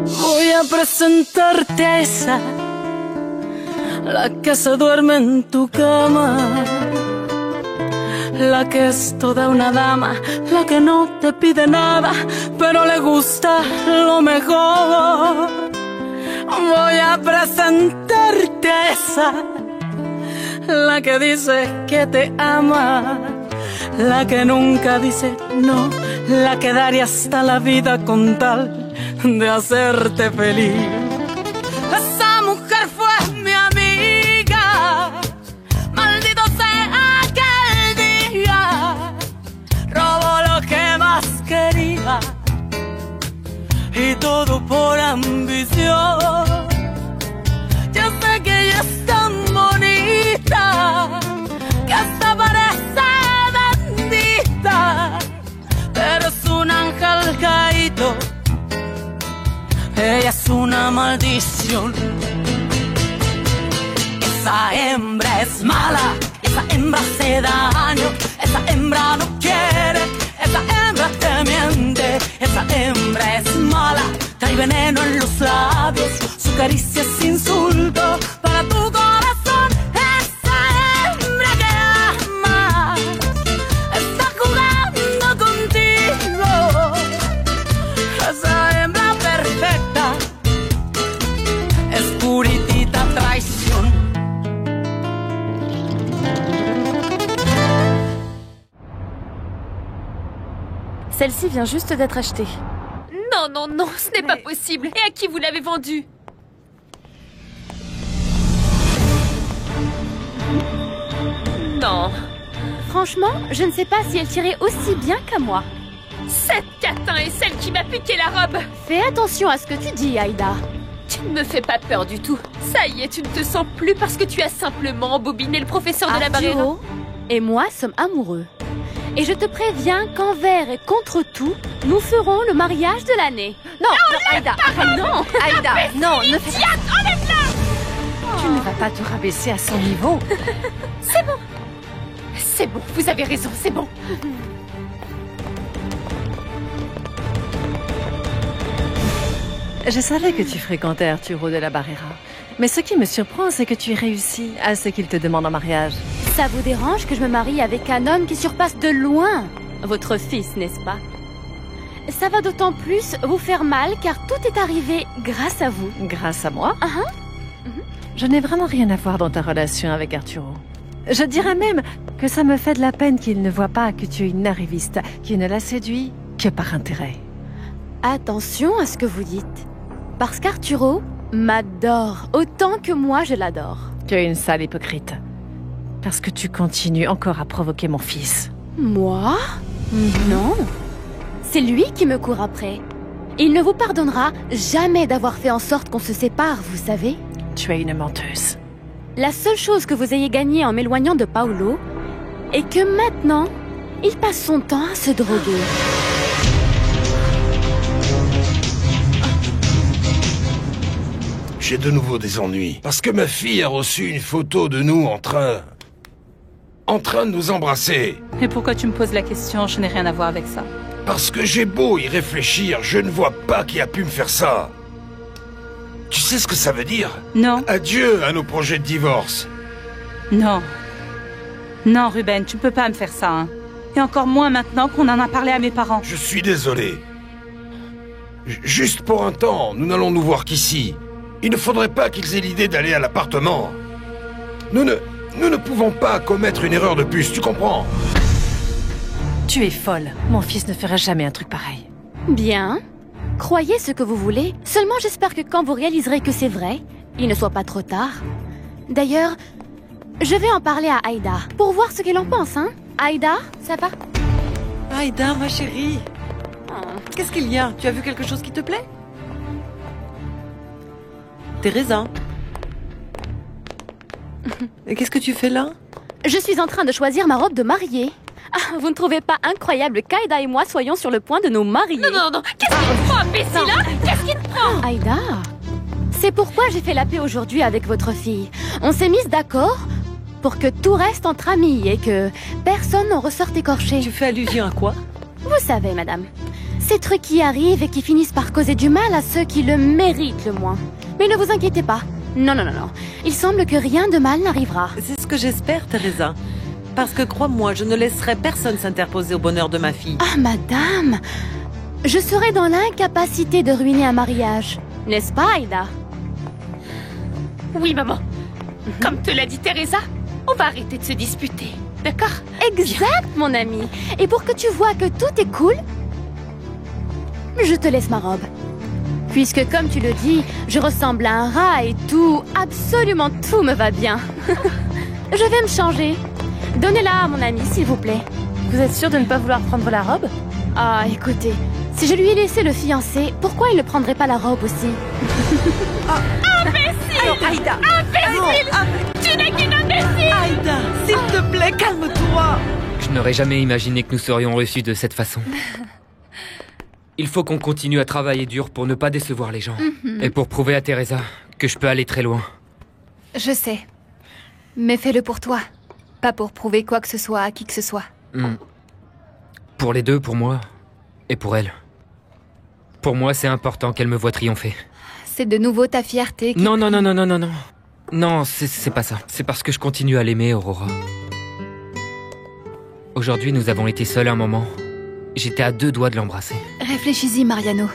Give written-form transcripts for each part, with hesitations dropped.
Voy a presentarte a esa, la que se duerme en tu cama, la que es toda una dama, la que no te pide nada, pero le gusta lo mejor. Voy a presentarte a esa, la que dice que te ama, la que nunca dice no, la que daría hasta la vida con tal de hacerte feliz. Esa mujer fue mi amiga, maldito sea aquel día, robó lo que más quería y todo por ambición. Yo sé que ella es tan bonita que hasta parece bendita, pero es un ángel caído, ella es una maldición. Esa hembra es mala, esa hembra hace daño, esa hembra no quiere, esa hembra te miente, esa hembra es mala, trae veneno en los labios, su caricia es insulto para tu corazón. Esa hembra que ama está jugando contigo, esa hembra perfecta es puritita traición. Celle-ci vient juste d'être achetée. Non, non, non, ce n'est pas possible. Et à qui vous l'avez vendue? Non. Franchement, je ne sais pas si elle tirait aussi bien qu'à moi. Cette catin est celle qui m'a piqué la robe. Fais attention à ce que tu dis, Aïda. Tu ne me fais pas peur du tout. Ça y est, tu ne te sens plus parce que tu as simplement embobiné le professeur de la Barrera. Arturo et moi sommes amoureux. Et je te préviens qu'envers et contre tout, nous ferons le mariage de l'année. Non, non, Aïda, arrête, non, Aïda, non, ne fais pas. Tu ne vas pas te rabaisser à son niveau. C'est bon. C'est bon, vous avez raison, c'est bon. Je savais que tu fréquentais Arturo de la Barrera. Mais ce qui me surprend, c'est que tu réussis à ce qu'il te demande en mariage. Ça vous dérange que je me marie avec un homme qui surpasse de loin votre fils, n'est-ce pas? Ça va d'autant plus vous faire mal car tout est arrivé grâce à vous. Grâce à moi? Je n'ai vraiment rien à voir dans ta relation avec Arturo. Je dirais même que ça me fait de la peine qu'il ne voit pas que tu es une arriviste qui ne la séduit que par intérêt. Attention à ce que vous dites. Parce qu'Arturo m'adore autant que moi je l'adore. Tu es une sale hypocrite. Parce que tu continues encore à provoquer mon fils. Moi? Non. C'est lui qui me court après. Il ne vous pardonnera jamais d'avoir fait en sorte qu'on se sépare, vous savez. Tu es une menteuse. La seule chose que vous ayez gagnée en m'éloignant de Paolo est que maintenant, il passe son temps à se droguer. J'ai de nouveau des ennuis. Parce que ma fille a reçu une photo de nous en train de nous embrasser. Et pourquoi tu me poses la question? Je n'ai rien à voir avec ça. Parce que j'ai beau y réfléchir, je ne vois pas qui a pu me faire ça. Tu sais ce que ça veut dire? Non. Adieu à nos projets de divorce. Non. Non, Ruben, tu ne peux pas me faire ça, hein. Et encore moins maintenant qu'on en a parlé à mes parents. Je suis désolé. Juste pour un temps, nous n'allons nous voir qu'ici. Il ne faudrait pas qu'ils aient l'idée d'aller à l'appartement. Nous ne pouvons pas commettre une erreur de plus, tu comprends? Tu es folle. Mon fils ne ferait jamais un truc pareil. Bien. Croyez ce que vous voulez. Seulement j'espère que quand vous réaliserez que c'est vrai, il ne soit pas trop tard. D'ailleurs, je vais en parler à Aïda pour voir ce qu'elle en pense, hein. Aïda, ça va? Aïda, ma chérie. Qu'est-ce qu'il y a? Tu as vu quelque chose qui te plaît? Teresa. Et qu'est-ce que tu fais là? Je suis en train de choisir ma robe de mariée. Ah, vous ne trouvez pas incroyable qu'Aïda et moi soyons sur le point de nous marier? Non, non, non. Qu'est-ce qui te prend, imbécile, hein? Qu'est-ce qui te prend? Aïda, c'est pourquoi j'ai fait la paix aujourd'hui avec votre fille. On s'est mise d'accord pour que tout reste entre amis et que personne n'en ressorte écorché. Tu fais allusion à quoi? Vous savez, madame, ces trucs qui arrivent et qui finissent par causer du mal à ceux qui le méritent le moins. Mais ne vous inquiétez pas. Non. Il semble que rien de mal n'arrivera. C'est ce que j'espère, Teresa. Parce que crois-moi, je ne laisserai personne s'interposer au bonheur de ma fille. Ah, madame, je serai dans l'incapacité de ruiner un mariage. N'est-ce pas, Aïda? Oui, maman. Comme te l'a dit Teresa, on va arrêter de se disputer, d'accord? Exact, mon ami. Et pour que tu vois que tout est cool, je te laisse ma robe. Puisque, comme tu le dis, je ressemble à un rat et tout, absolument tout me va bien. Je vais me changer. Donnez-la à mon ami, s'il vous plaît. Vous êtes sûr de ne pas vouloir prendre la robe? Ah, écoutez, si je lui ai laissé le fiancé, pourquoi il ne prendrait pas la robe aussi? Imbécile! Aïda! Imbécile! Tu n'es qu'une imbécile! Aïda, s'il te plaît, calme-toi! Je n'aurais jamais imaginé que nous serions reçus de cette façon. Il faut qu'on continue à travailler dur pour ne pas décevoir les gens. Et pour prouver à Teresa que je peux aller très loin. Je sais. Mais fais-le pour toi. Pas pour prouver quoi que ce soit à qui que ce soit. Pour les deux, pour moi et pour elle. Pour moi, c'est important qu'elle me voie triompher. C'est de nouveau ta fierté qui... Non. Non, c'est pas ça. C'est parce que je continue à l'aimer, Aurora. Aujourd'hui, nous avons été seuls un moment. J'étais à 2 doigts de l'embrasser. Réfléchis-y, Mariano.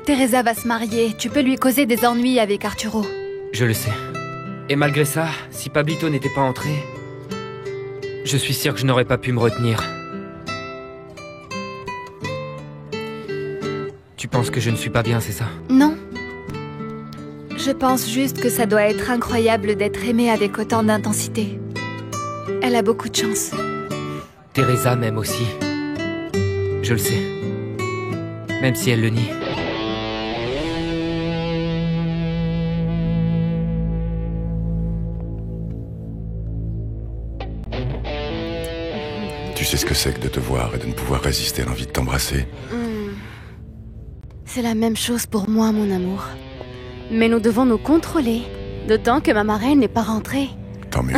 Teresa va se marier. Tu peux lui causer des ennuis avec Arturo. Je le sais. Et malgré ça, si Pablito n'était pas entré, je suis sûr que je n'aurais pas pu me retenir. Tu penses que je ne suis pas bien, c'est ça? Non. Je pense juste que ça doit être incroyable d'être aimé avec autant d'intensité. Elle a beaucoup de chance. Teresa m'aime aussi. Je le sais. Même si elle le nie. Tu sais ce que c'est que de te voir et de ne pouvoir résister à l'envie de t'embrasser? C'est la même chose pour moi, mon amour. Mais nous devons nous contrôler. D'autant que ma marraine n'est pas rentrée. Tant mieux.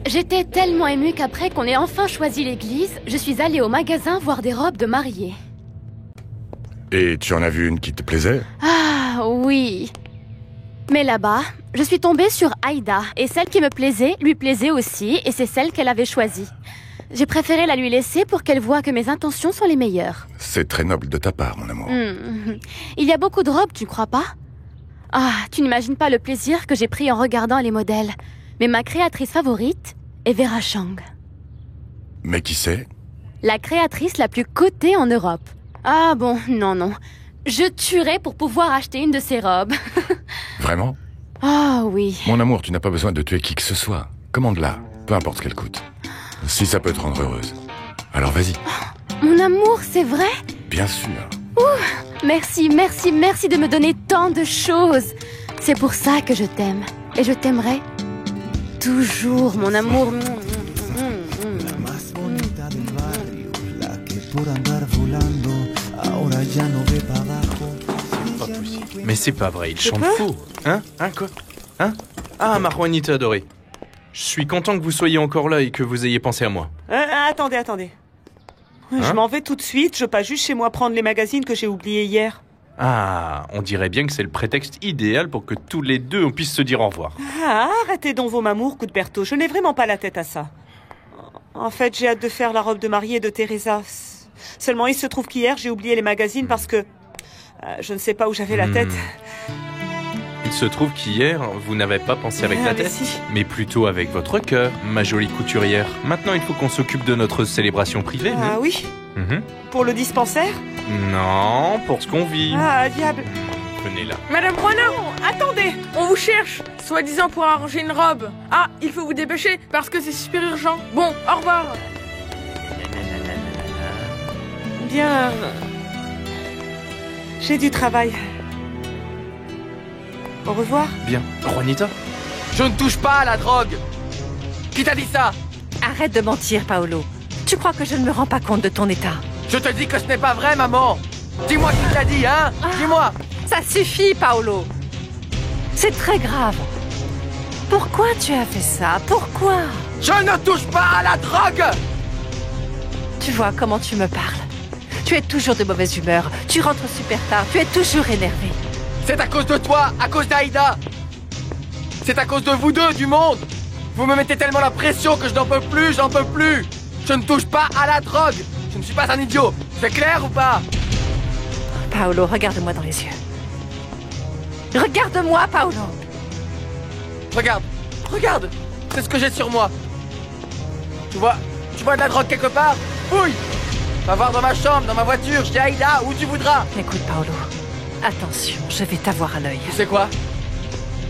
J'étais tellement émue qu'après qu'on ait enfin choisi l'église, je suis allée au magasin voir des robes de mariée. Et tu en as vu une qui te plaisait? Ah, oui. Mais là-bas, je suis tombée sur Aïda, et celle qui me plaisait, lui plaisait aussi, et c'est celle qu'elle avait choisie. J'ai préféré la lui laisser pour qu'elle voie que mes intentions sont les meilleures. C'est très noble de ta part, mon amour. Il y a beaucoup de robes, tu ne crois pas? Ah, tu n'imagines pas le plaisir que j'ai pris en regardant les modèles. Mais ma créatrice favorite est Vera Chang. Mais qui c'est? La créatrice la plus cotée en Europe. Ah bon, non. Je tuerais pour pouvoir acheter une de ses robes. Vraiment? Ah oui. Mon amour, tu n'as pas besoin de tuer qui que ce soit. Commande-la, peu importe ce qu'elle coûte. Si ça peut te rendre heureuse. Alors vas-y. Mon amour, c'est vrai? Bien sûr. Merci de me donner tant de choses. C'est pour ça que je t'aime. Et je t'aimerai toujours, mon amour. Mais c'est pas vrai, il chante faux. Hein quoi? Ah, ma Juanita adorée. Je suis content que vous soyez encore là et que vous ayez pensé à moi. Attendez. Je m'en vais tout de suite, je passe juste chez moi prendre les magazines que j'ai oubliés hier. Ah, on dirait bien que c'est le prétexte idéal pour que tous les deux on puisse se dire au revoir. Ah, arrêtez donc vos mamours, Cuthberto, je n'ai vraiment pas la tête à ça. En fait, j'ai hâte de faire la robe de mariée de Teresa. Seulement, il se trouve qu'hier, j'ai oublié les magazines parce que... je ne sais pas où j'avais la tête. Il se trouve qu'hier, vous n'avez pas pensé avec la tête, mais plutôt avec votre cœur, ma jolie couturière. Maintenant, il faut qu'on s'occupe de notre célébration privée. Ah oui? Pour le dispensaire? Non, pour ce qu'on vit. Ah, diable. Venez là. Madame Brenner, attendez, on vous cherche, soi-disant pour arranger une robe. Ah, il faut vous dépêcher parce que c'est super urgent. Bon, au revoir. Bien. J'ai du travail. Au revoir. Bien. Juanita? Je ne touche pas à la drogue! Qui t'a dit ça? Arrête de mentir, Paolo. Tu crois que je ne me rends pas compte de ton état? Je te dis que ce n'est pas vrai, maman! Dis-moi qui t'a dit, hein? Dis-moi! Ça suffit, Paolo. C'est très grave. Pourquoi tu as fait ça? Pourquoi? Je ne touche pas à la drogue! Tu vois comment tu me parles? Tu es toujours de mauvaise humeur, tu rentres super tard, tu es toujours énervé. C'est à cause de toi, à cause d'Aïda! C'est à cause de vous deux, du monde! Vous me mettez tellement la pression que je n'en peux plus, j'en peux plus! Je ne touche pas à la drogue! Je ne suis pas un idiot! C'est clair ou pas? Paolo, regarde-moi dans les yeux. Regarde-moi, Paolo! Regarde! Regarde! C'est ce que j'ai sur moi! Tu vois de la drogue quelque part? Fouille! Va voir dans ma chambre, dans ma voiture, chez Aïda, où tu voudras! Écoute, Paolo, attention, je vais t'avoir à l'œil. Tu sais quoi?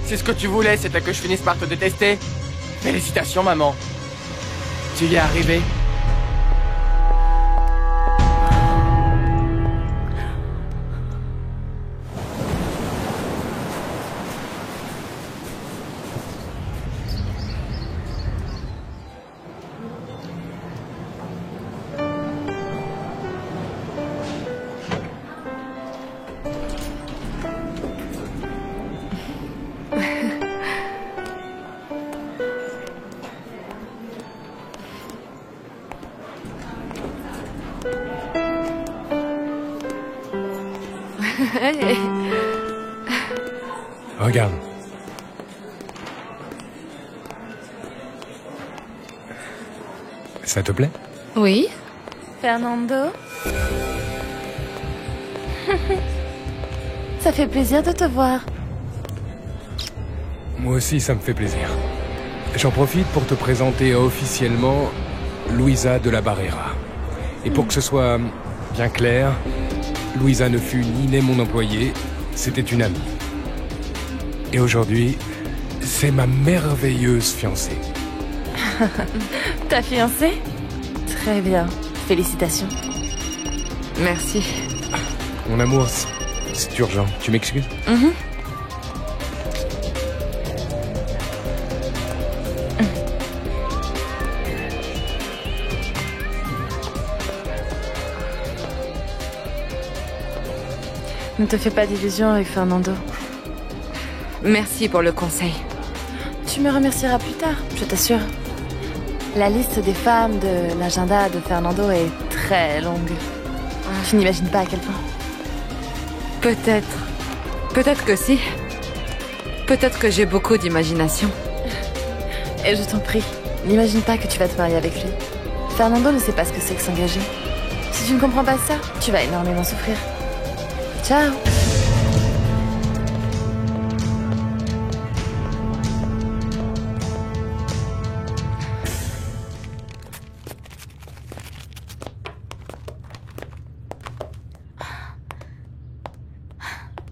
Si ce que tu voulais, c'était que je finisse par te détester, félicitations, maman. Tu y es arrivé. Regarde. Ça te plaît? Oui. Fernando? Ça fait plaisir de te voir. Moi aussi, ça me fait plaisir. J'en profite pour te présenter officiellement Luisa de la Barrera. Et pour que ce soit bien clair, Luisa ne fut ni n'est mon employée, c'était une amie. Et aujourd'hui, c'est ma merveilleuse fiancée. Ta fiancée? Très bien. Félicitations. Merci. Mon amour, c'est urgent. Tu m'excuses? Ne te fais pas d'illusions avec Fernando. Merci pour le conseil. Tu me remercieras plus tard, je t'assure. La liste des femmes de l'agenda de Fernando est très longue. Tu n'imagines pas à quel point. Peut-être. Peut-être que si. Peut-être que j'ai beaucoup d'imagination. Et je t'en prie, n'imagine pas que tu vas te marier avec lui. Fernando ne sait pas ce que c'est que s'engager. Si tu ne comprends pas ça, tu vas énormément souffrir. Ciao.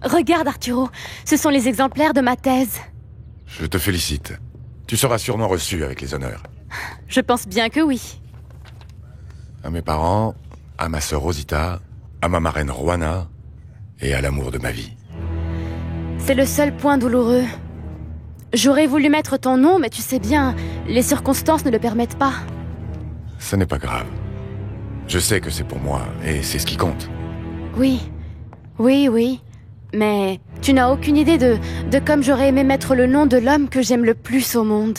Regarde, Arturo, ce sont les exemplaires de ma thèse. Je te félicite. Tu seras sûrement reçu avec les honneurs. Je pense bien que oui. À mes parents, à ma sœur Rosita, à ma marraine Juana et à l'amour de ma vie. C'est le seul point douloureux. J'aurais voulu mettre ton nom, mais tu sais bien, les circonstances ne le permettent pas. Ce n'est pas grave. Je sais que c'est pour moi, et c'est ce qui compte. Oui, oui. Mais tu n'as aucune idée de comme j'aurais aimé mettre le nom de l'homme que j'aime le plus au monde.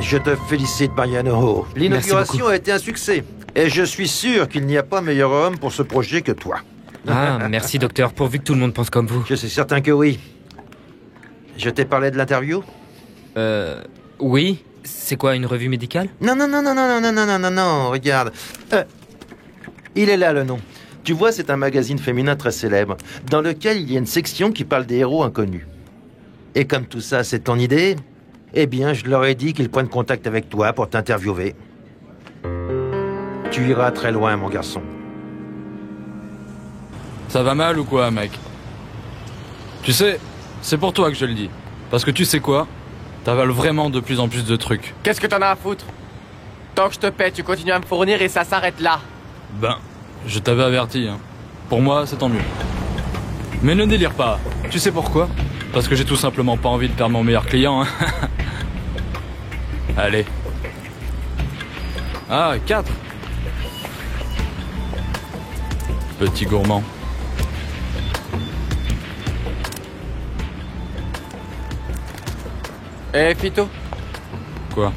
Je te félicite, Mariano. L'inauguration a été un succès. Et je suis sûr qu'il n'y a pas meilleur homme pour ce projet que toi. Ah, merci docteur, pourvu que tout le monde pense comme vous. Je suis certain que oui. Je t'ai parlé de l'interview? Oui. C'est quoi, une revue médicale? Non, regarde. Il est là, le nom. Tu vois, c'est un magazine féminin très célèbre, dans lequel il y a une section qui parle des héros inconnus. Et comme tout ça, c'est ton idée, eh bien, je leur ai dit qu'ils prennent contact avec toi pour t'interviewer. Tu iras très loin, mon garçon. Ça va mal ou quoi, mec? Tu sais, c'est pour toi que je le dis. Parce que tu sais quoi? T'avales vraiment de plus en plus de trucs. Qu'est-ce que t'en as à foutre? Tant que je te paie, tu continues à me fournir et ça s'arrête là. Ben, je t'avais averti, hein. Pour moi, c'est tant mieux. Mais ne délire pas. Tu sais pourquoi? Parce que j'ai tout simplement pas envie de perdre mon meilleur client, hein. Allez. Ah, 4. Petit gourmand. Eh, Fito? Quoi?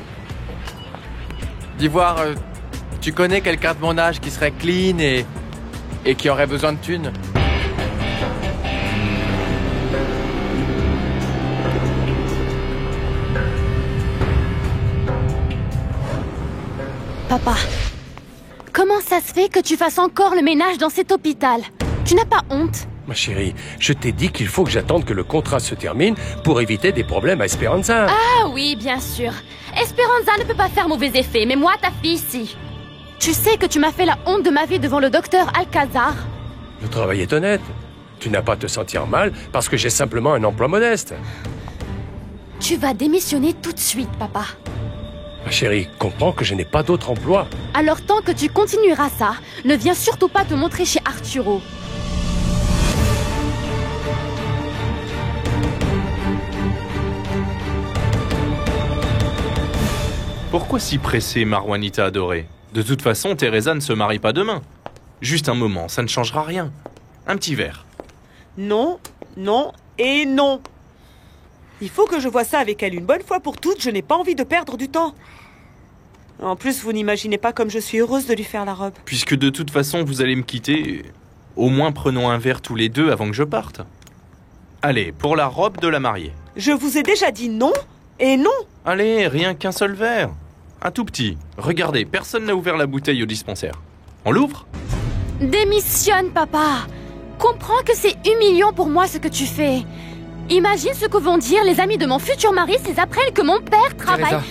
Dis voir, tu connais quelqu'un de mon âge qui serait clean et qui aurait besoin de thunes? Papa, comment ça se fait que tu fasses encore le ménage dans cet hôpital? Tu n'as pas honte? Ma chérie, je t'ai dit qu'il faut que j'attende que le contrat se termine pour éviter des problèmes à Esperanza. Ah oui, bien sûr. Esperanza ne peut pas faire mauvais effet, mais moi, ta fille, si. Tu sais que tu m'as fait la honte de ma vie devant le docteur Alcazar. Le travail est honnête. Tu n'as pas à te sentir mal parce que j'ai simplement un emploi modeste. Tu vas démissionner tout de suite, papa. Ma chérie, comprends que je n'ai pas d'autre emploi. Alors tant que tu continueras ça, ne viens surtout pas te montrer chez Arturo. Pourquoi si pressé, Marwanita adorée? De toute façon, Teresa ne se marie pas demain. Juste un moment, ça ne changera rien. Un petit verre. Non, non et non. Il faut que je voie ça avec elle une bonne fois pour toutes. Je n'ai pas envie de perdre du temps. En plus, vous n'imaginez pas comme je suis heureuse de lui faire la robe. Puisque de toute façon, vous allez me quitter, au moins prenons un verre tous les deux avant que je parte. Allez, pour la robe de la mariée. Je vous ai déjà dit non et non. Allez, rien qu'un seul verre. Un tout petit. Regardez, personne n'a ouvert la bouteille au dispensaire. On l'ouvre? Démissionne, papa. Comprends que c'est humiliant pour moi ce que tu fais. Imagine ce que vont dire les amis de mon futur mari s'ils apprennent que mon père travaille... Teresa,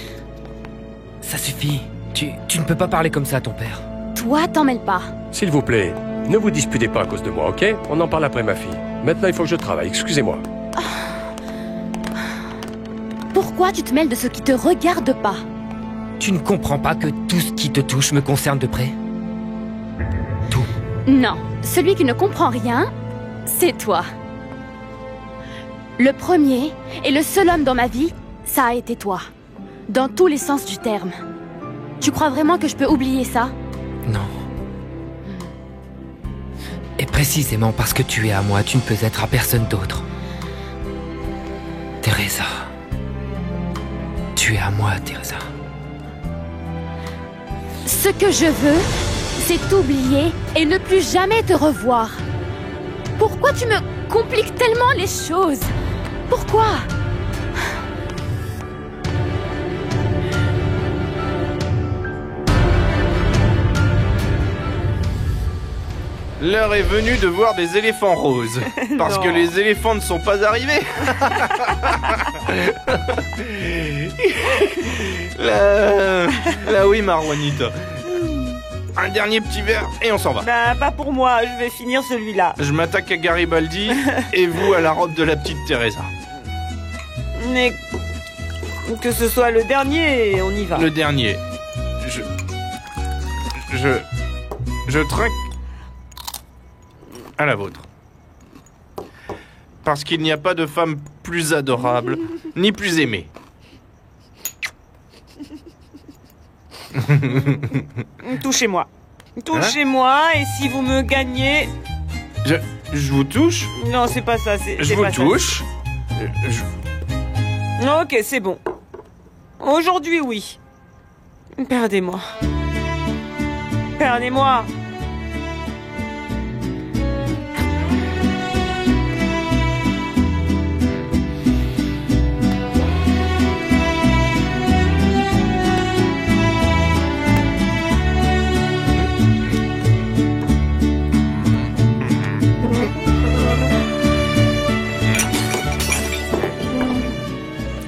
ça suffit. Tu ne peux pas parler comme ça à ton père. Toi, t'en mêles pas. S'il vous plaît, ne vous disputez pas à cause de moi, ok? On en parle après, ma fille. Maintenant, il faut que je travaille, excusez-moi. Pourquoi tu te mêles de ce qui te regarde pas? Tu ne comprends pas que tout ce qui te touche me concerne de près? Tout. Non, celui qui ne comprend rien, c'est toi. Le premier et le seul homme dans ma vie, ça a été toi. Dans tous les sens du terme. Tu crois vraiment que je peux oublier ça? Non. Et précisément parce que tu es à moi, tu ne peux être à personne d'autre. Teresa. Tu es à moi, Teresa. Ce que je veux, c'est t'oublier et ne plus jamais te revoir. Pourquoi tu me compliques tellement les choses? Pourquoi? L'heure est venue de voir des éléphants roses. Parce que les éléphants ne sont pas arrivés. Là oui, Marwanita. Un dernier petit verre et on s'en va. Bah, pas pour moi, je vais finir celui-là. Je m'attaque à Garibaldi et vous à la robe de la petite Teresa. Mais que ce soit le dernier, on y va. Le dernier. Je trinque à la vôtre. Parce qu'il n'y a pas de femme plus adorable, ni plus aimée. Touchez-moi. Touchez-moi, et si vous me gagnez... Je vous touche? Non, c'est pas ça. Je vous touche? Ok, c'est bon. Aujourd'hui, oui. Perdez-moi. Perdez-moi.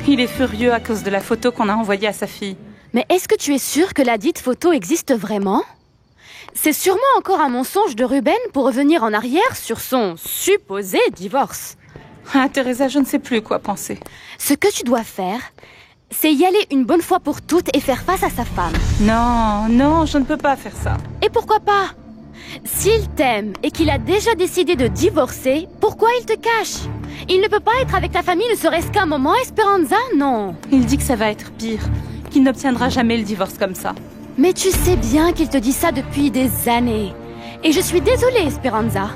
Il est furieux à cause de la photo qu'on a envoyée à sa fille. Mais est-ce que tu es sûre que la dite photo existe vraiment? C'est sûrement encore un mensonge de Ruben pour revenir en arrière sur son supposé divorce. Ah, Teresa, je ne sais plus quoi penser. Ce que tu dois faire, c'est y aller une bonne fois pour toutes et faire face à sa femme. Non, non, je ne peux pas faire ça. Et pourquoi pas? S'il t'aime et qu'il a déjà décidé de divorcer, pourquoi il te cache? Il ne peut pas être avec ta famille ne serait-ce qu'un moment, Esperanza, non? Il dit que ça va être pire, qu'il n'obtiendra jamais le divorce comme ça. Mais tu sais bien qu'il te dit ça depuis des années. Et je suis désolée, Esperanza.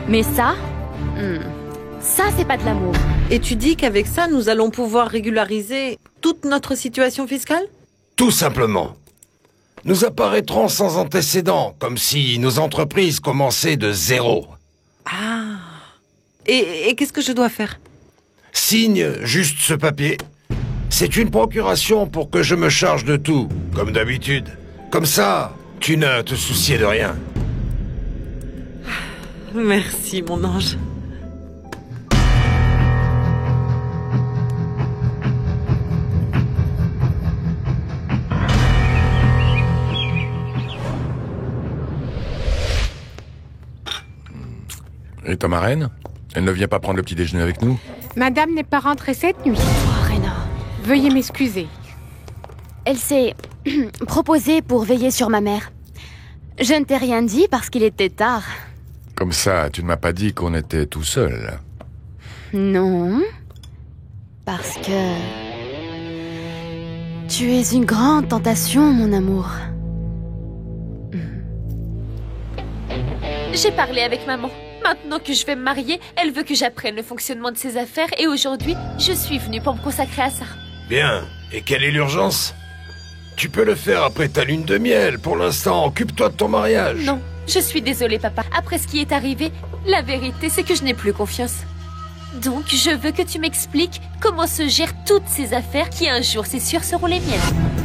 Mais ça, Ça, c'est pas de l'amour. Et tu dis qu'avec ça, nous allons pouvoir régulariser toute notre situation fiscale? Tout simplement. Nous apparaîtrons sans antécédent, comme si nos entreprises commençaient de zéro. Ah. Et qu'est-ce que je dois faire? Signe juste ce papier. C'est une procuration pour que je me charge de tout, comme d'habitude. Comme ça, tu ne te souciais de rien. Merci, mon ange. Et ta marraine? Elle ne vient pas prendre le petit déjeuner avec nous? Madame n'est pas rentrée cette nuit. Oh, Rena. Veuillez m'excuser. Elle s'est proposée pour veiller sur ma mère. Je ne t'ai rien dit parce qu'il était tard. Comme ça, tu ne m'as pas dit qu'on était tout seul. Non. Parce que... tu es une grande tentation, mon amour. J'ai parlé avec maman. Maintenant que je vais me marier, elle veut que j'apprenne le fonctionnement de ses affaires et aujourd'hui, je suis venue pour me consacrer à ça. Bien. Et quelle est l'urgence? Tu peux le faire après ta lune de miel. Pour l'instant, occupe-toi de ton mariage. Non, je suis désolée, papa. Après ce qui est arrivé, la vérité, c'est que je n'ai plus confiance. Donc, je veux que tu m'expliques comment se gèrent toutes ces affaires qui, un jour, c'est sûr, seront les miennes.